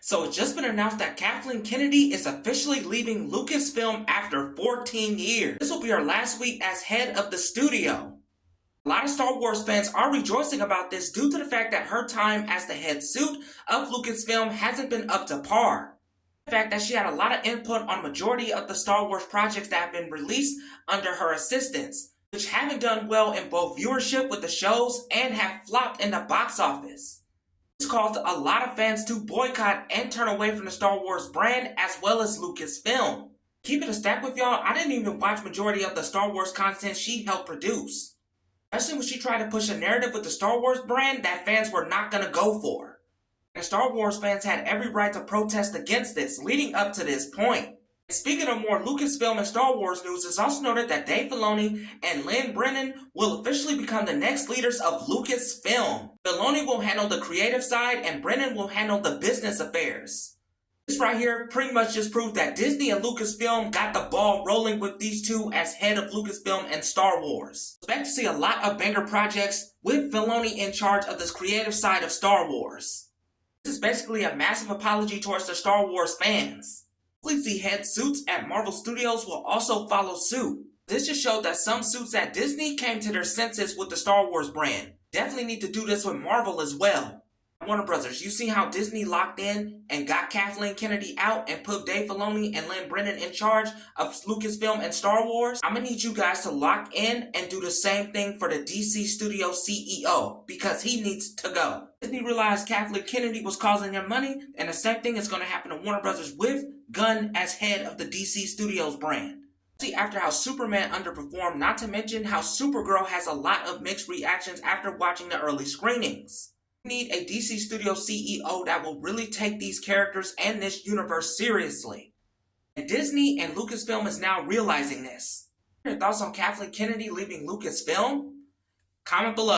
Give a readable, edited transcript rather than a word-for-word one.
So it's just been announced that Kathleen Kennedy is officially leaving Lucasfilm after 14 years. This will be her last week as head of the studio. A lot of Star Wars fans are rejoicing about this due to the fact that her time as the head suit of Lucasfilm hasn't been up to par. The fact that she had a lot of input on a majority of the Star Wars projects that have been released under her assistance, which haven't done well in both viewership with the shows and have flopped in the box office. This caused a lot of fans to boycott and turn away from the Star Wars brand as well as Lucasfilm. Keep it a stack with y'all, I didn't even watch majority of the Star Wars content she helped produce. Especially when she tried to push a narrative with the Star Wars brand that fans were not going to go for. And Star Wars fans had every right to protest against this leading up to this point. And speaking of more Lucasfilm and Star Wars news, it's also noted that Dave Filoni and Lynn Brennan will officially become the next leaders of Lucasfilm. Filoni will handle the creative side and Brennan will handle the business affairs. This right here pretty much just proved that Disney and Lucasfilm got the ball rolling with these two as head of Lucasfilm and Star Wars. Expect to see a lot of banger projects with Filoni in charge of this creative side of Star Wars. This is basically a massive apology towards the Star Wars fans. The head suits at Marvel Studios will also follow suit. This just showed that some suits at Disney came to their senses with the Star Wars brand. Definitely need to do this with Marvel as well. Warner Brothers, you see how Disney locked in and got Kathleen Kennedy out and put Dave Filoni and Lynn Brennan in charge of Lucasfilm and Star Wars? I'm gonna need you guys to lock in and do the same thing for the DC Studio CEO because he needs to go. Disney realized Kathleen Kennedy was causing them money, and the same thing is gonna happen to Warner Brothers with Gunn as head of the DC Studios brand. See, after how Superman underperformed, not to mention how Supergirl has a lot of mixed reactions after watching the early screenings. We need a DC Studio CEO that will really take these characters and this universe seriously. And Disney and Lucasfilm is now realizing this. Your thoughts on Kathleen Kennedy leaving Lucasfilm? Comment below.